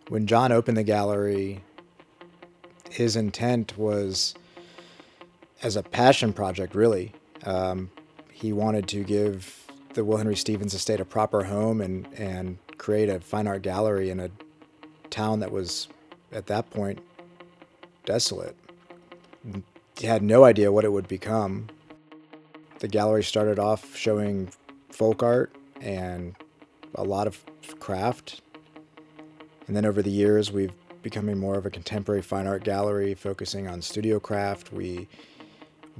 When John opened the gallery, his intent was as a passion project, really. He wanted to give the Will Henry Stevens estate a proper home and create a fine art gallery in a town that was, at that point, desolate. He had no idea what it would become. The gallery started off showing folk art and a lot of craft. And then over the years, we've becoming more of a contemporary fine art gallery focusing on studio craft. We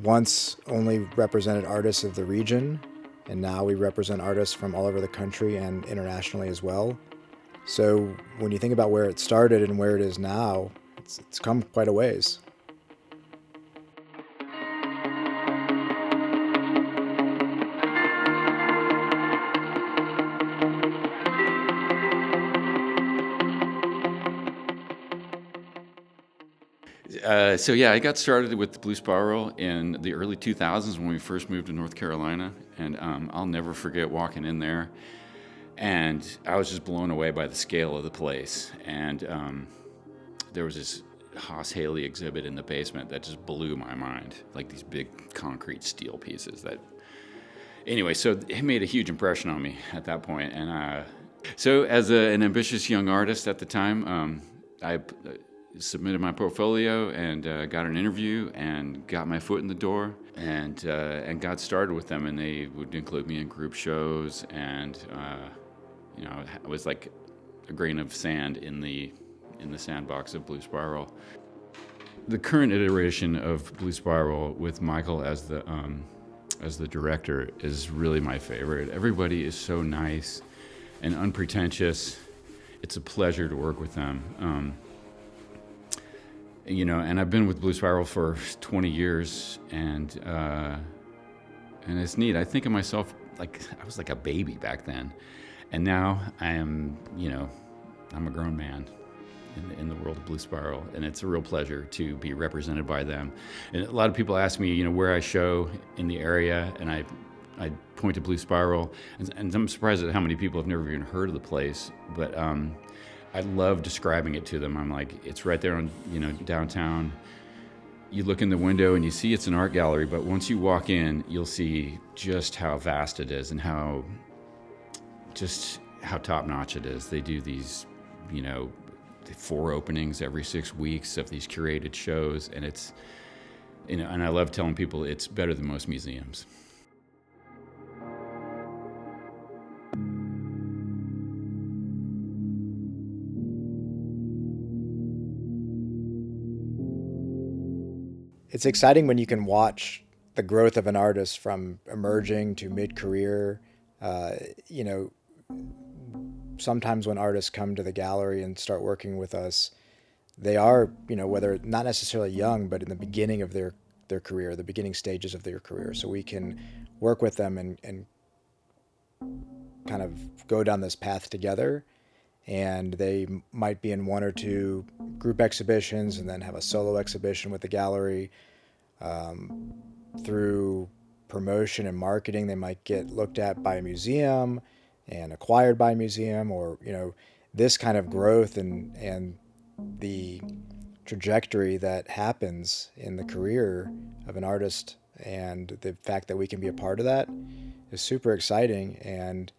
once only represented artists of the region, and now we represent artists from all over the country and internationally as well. So when you think about where it started and where it is now, it's come quite a ways. I got started with the Blue Spiral in the early 2000s when we first moved to North Carolina, and I'll never forget walking in there, and I was just blown away by the scale of the place. And there was this Haas Haley exhibit in the basement that just blew my mind, like these big concrete steel pieces that... Anyway, so it made a huge impression on me at that point. And so as an ambitious young artist at the time, I submitted my portfolio and got an interview and got my foot in the door and got started with them. And they would include me in group shows, and I was like a grain of sand in the sandbox of Blue Spiral. The current iteration of Blue Spiral with Michael as the director is really my favorite. Everybody is so nice and unpretentious. It's a pleasure to work with them. And I've been with Blue Spiral for 20 years, and it's neat. I think of myself like I was like a baby back then, and now I am, I'm a grown man in the world of Blue Spiral, and it's a real pleasure to be represented by them. And a lot of people ask me, where I show in the area, and I point to Blue Spiral, and I'm surprised at how many people have never even heard of the place, but I love describing it to them. I'm like, it's right there on, downtown. You look in the window and you see it's an art gallery, but once you walk in, you'll see just how vast it is and how top-notch it is. They do these, 4 openings every 6 weeks of these curated shows, and it's, and I love telling people it's better than most museums. It's exciting when you can watch the growth of an artist from emerging to mid-career. Sometimes when artists come to the gallery and start working with us, they are, whether not necessarily young, but in the beginning of their career, the beginning stages of their career. So we can work with them and kind of go down this path together. And they might be in 1 or 2 group exhibitions and then have a solo exhibition with the gallery. Through promotion and marketing, they might get looked at by a museum and acquired by a museum, or, this kind of growth and the trajectory that happens in the career of an artist, and the fact that we can be a part of that is super exciting, and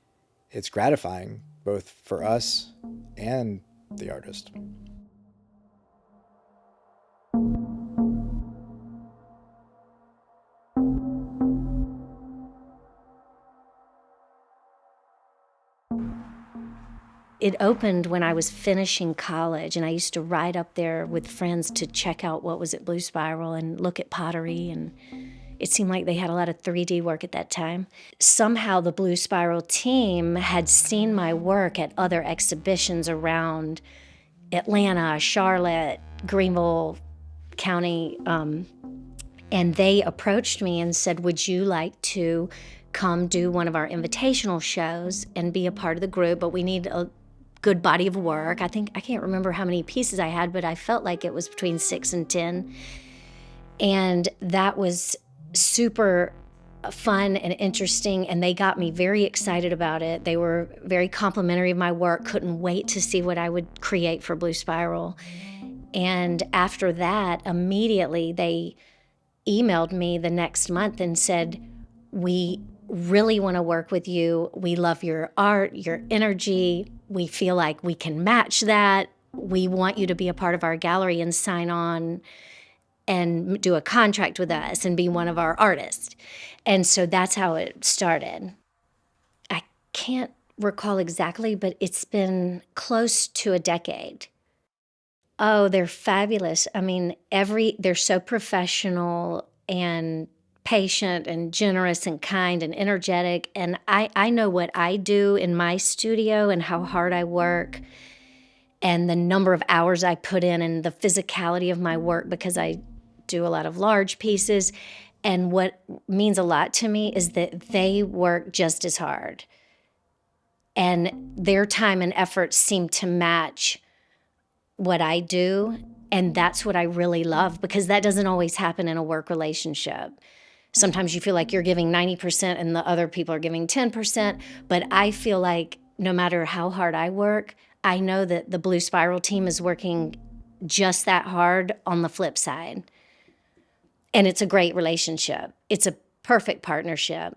it's gratifying both for us and the artist. It opened when I was finishing college, and I used to ride up there with friends to check out what was at Blue Spiral and look at pottery, and it seemed like they had a lot of 3D work at that time. Somehow the Blue Spiral team had seen my work at other exhibitions around Atlanta, Charlotte, Greenville County, and they approached me and said, would you like to come do one of our invitational shows and be a part of the group, but we need a good body of work. I can't remember how many pieces I had, but I felt like it was between 6 and 10. And that was super fun and interesting, and they got me very excited about it. They were very complimentary of my work, couldn't wait to see what I would create for Blue Spiral. And after that, immediately they emailed me the next month and said, "We really want to work with you. We love your art, your energy. We feel like we can match that. We want you to be a part of our gallery and sign on and do a contract with us and be one of our artists." And so that's how it started. I can't recall exactly, but it's been close to a decade. Oh, they're fabulous. I mean, they're so professional and patient and generous and kind and energetic. And I know what I do in my studio and how hard I work and the number of hours I put in and the physicality of my work, because I do a lot of large pieces. And what means a lot to me is that they work just as hard. And their time and effort seem to match what I do. And that's what I really love, because that doesn't always happen in a work relationship. Sometimes you feel like you're giving 90% and the other people are giving 10%. But I feel like no matter how hard I work, I know that the Blue Spiral team is working just that hard on the flip side. And it's a great relationship. It's a perfect partnership.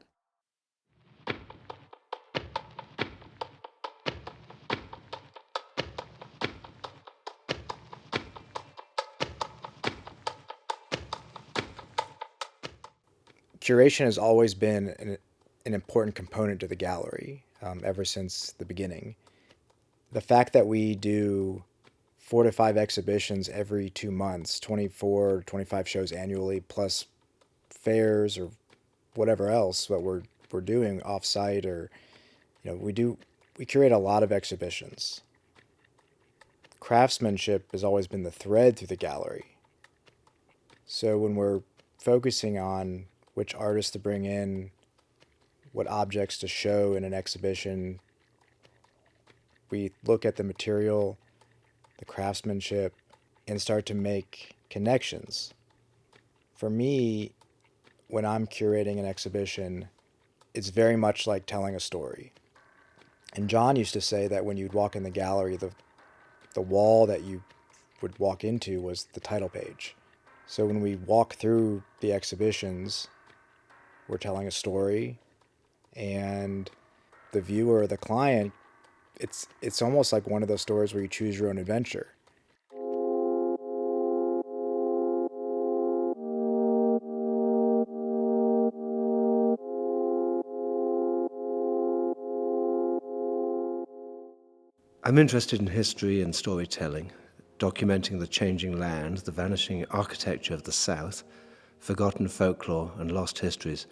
Curation has always been an important component to the gallery ever since the beginning. The fact that we do 4 to 5 exhibitions every 2 months, 24, 25 shows annually, plus fairs or whatever else that we're doing offsite, or we curate a lot of exhibitions. Craftsmanship has always been the thread through the gallery. So when we're focusing on which artists to bring in, what objects to show in an exhibition, we look at the material, the craftsmanship, and start to make connections. For me, when I'm curating an exhibition, it's very much like telling a story. And John used to say that when you'd walk in the gallery, the wall that you would walk into was the title page. So when we walk through the exhibitions, we're telling a story, and the viewer, the client, it's almost like one of those stories where you choose your own adventure. I'm interested in history and storytelling, documenting the changing land, the vanishing architecture of the South, forgotten folklore and lost histories.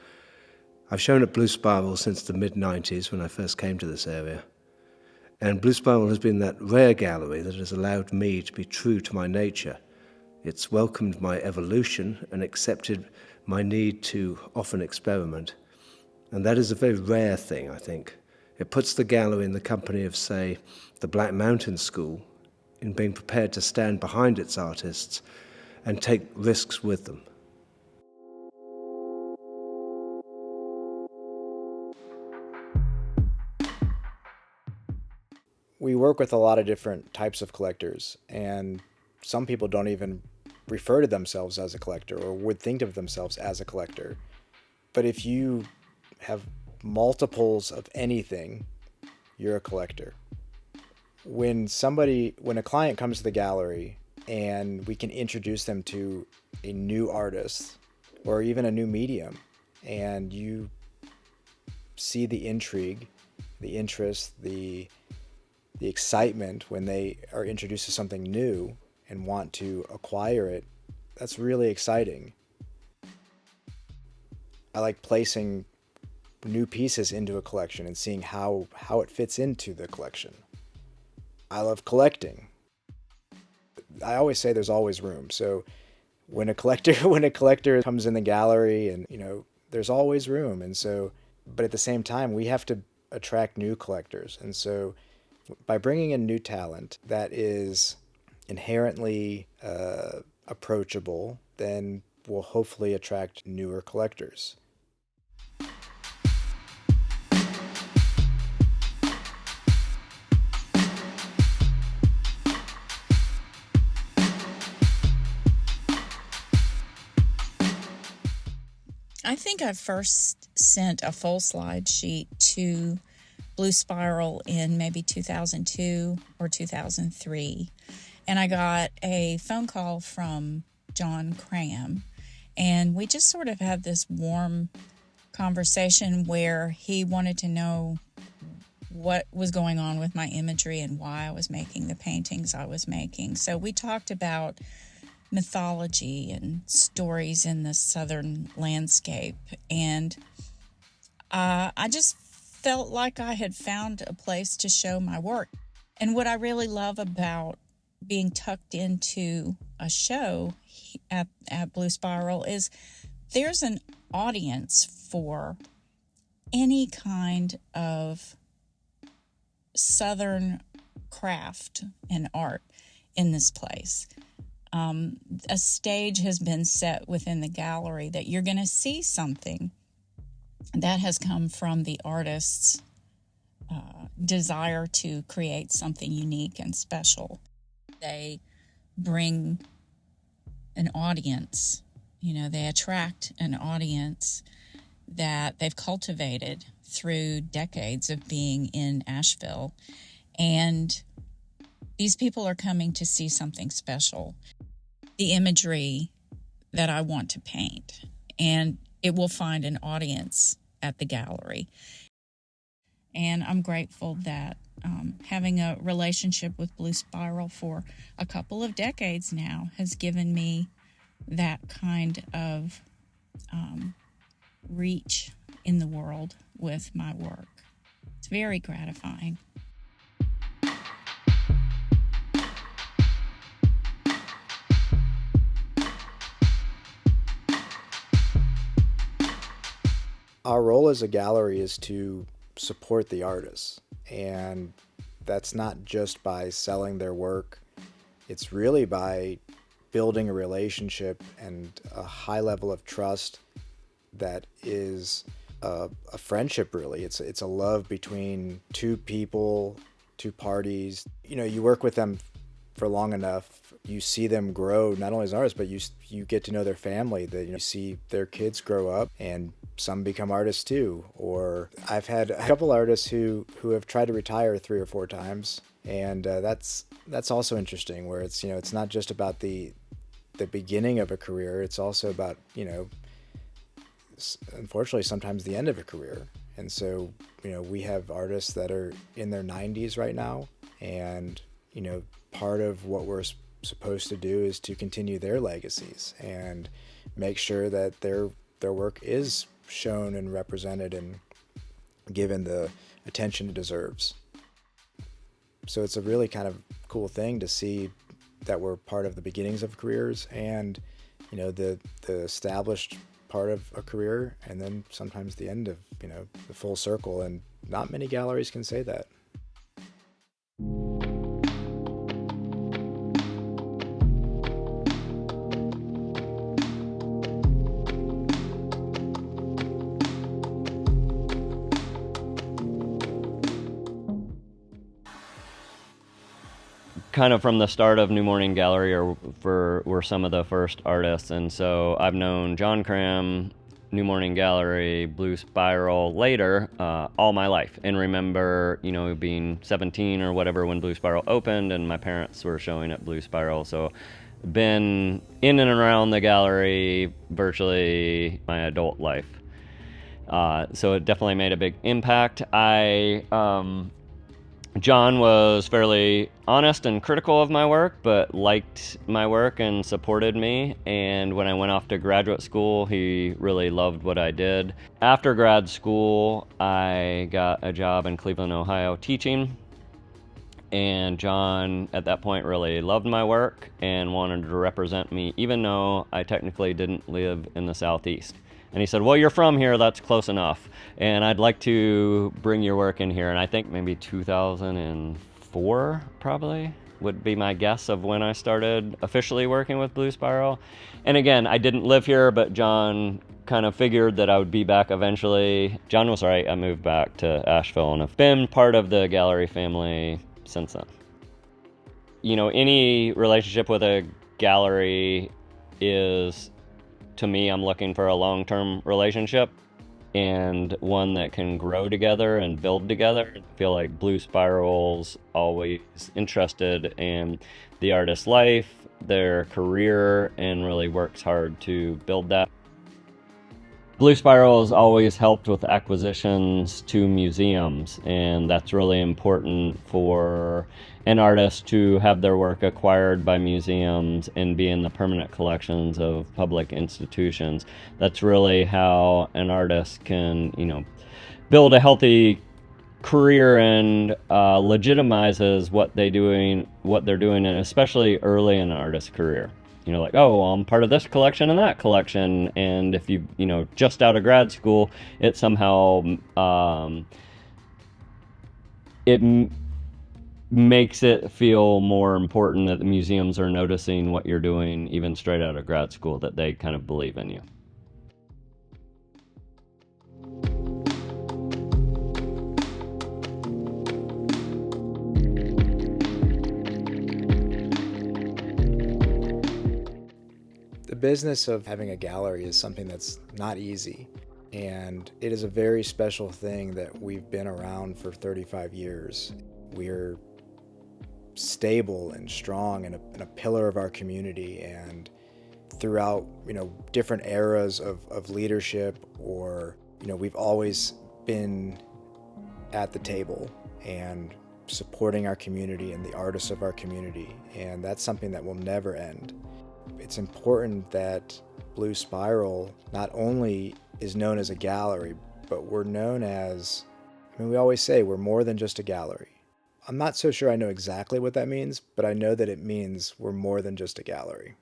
I've shown at Blue Spiral since the mid-90s when I first came to this area. And Blue Spiral has been that rare gallery that has allowed me to be true to my nature. It's welcomed my evolution and accepted my need to often experiment. And that is a very rare thing, I think. It puts the gallery in the company of, say, the Black Mountain School, in being prepared to stand behind its artists and take risks with them. We work with a lot of different types of collectors, and some people don't even refer to themselves as a collector or would think of themselves as a collector. But if you have multiples of anything, you're a collector. When a client comes to the gallery and we can introduce them to a new artist or even a new medium, and you see the intrigue, the interest, the excitement when they are introduced to something new and want to acquire it, that's really exciting. I like placing new pieces into a collection and seeing how it fits into the collection. I love collecting. I always say there's always room. So when a collector comes in the gallery, and there's always room. And so, but at the same time, we have to attract new collectors. And so by bringing in new talent that is inherently approachable, then we'll hopefully attract newer collectors. think I first sent a full slide sheet to Blue Spiral in maybe 2002 or 2003. And I got a phone call from John Cram, and we just sort of had this warm conversation where he wanted to know what was going on with my imagery and why I was making the paintings I was making. So we talked about mythology and stories in the southern landscape, and I just felt like I had found a place to show my work. And what I really love about being tucked into a show at Blue Spiral is there's an audience for any kind of southern craft and art in this place. A stage has been set within the gallery that you're going to see something that has come from the artist's desire to create something unique and special. They bring an audience, they attract an audience that they've cultivated through decades of being in Asheville. And these people are coming to see something special, the imagery that I want to paint, and it will find an audience at the gallery. And I'm grateful that having a relationship with Blue Spiral for a couple of decades now has given me that kind of reach in the world with my work. It's very gratifying. Our role as a gallery is to support the artists, and that's not just by selling their work. It's really by building a relationship and a high level of trust that is a friendship, really. It's a love between two people, two parties. You work with them for long enough, you see them grow, not only as artists, but you get to know their family, that you see their kids grow up, and some become artists too. Or I've had a couple artists who have tried to retire 3 or 4 times, and that's also interesting, where it's not just about the beginning of a career, it's also about, unfortunately sometimes the end of a career. And so, we have artists that are in their 90s right now, and part of what we're supposed to do is to continue their legacies and make sure that their work is shown and represented and given the attention it deserves. So it's a really kind of cool thing to see that we're part of the beginnings of careers, and the established part of a career, and then sometimes the end of the full circle. And not many galleries can say that. Kind of from the start of New Morning Gallery were some of the first artists, and so I've known John Cram, New Morning Gallery, Blue Spiral later all my life, and remember being 17 or whatever when Blue Spiral opened, and my parents were showing at Blue Spiral, so been in and around the gallery virtually my adult life. So it definitely made a big impact. John was fairly honest and critical of my work, but liked my work and supported me. And when I went off to graduate school, he really loved what I did. After grad school, I got a job in Cleveland, Ohio, teaching. And John, at that point, really loved my work and wanted to represent me, even though I technically didn't live in the Southeast. And he said, well, you're from here, that's close enough. And I'd like to bring your work in here. And I think maybe 2004 probably would be my guess of when I started officially working with Blue Spiral. And again, I didn't live here, but John kind of figured that I would be back eventually. John was right, I moved back to Asheville and have been part of the gallery family since then. Any relationship with a gallery is to me, I'm looking for a long-term relationship and one that can grow together and build together. I feel like Blue Spiral's always interested in the artist's life, their career, and really works hard to build that. Blue Spiral has always helped with acquisitions to museums, and that's really important for an artist to have their work acquired by museums and be in the permanent collections of public institutions. That's really how an artist can, build a healthy career and legitimizes what they're doing, and especially early in an artist's career. Like, oh, well, I'm part of this collection and that collection. And if you, just out of grad school, it somehow, makes it feel more important that the museums are noticing what you're doing, even straight out of grad school, that they kind of believe in you. The business of having a gallery is something that's not easy, and it is a very special thing that we've been around for 35 years. We're stable and strong and a pillar of our community, and throughout different eras of leadership, or we've always been at the table and supporting our community and the artists of our community, and that's something that will never end. It's important that Blue Spiral not only is known as a gallery, but we're known as, we always say we're more than just a gallery. I'm not so sure I know exactly what that means, but I know that it means we're more than just a gallery.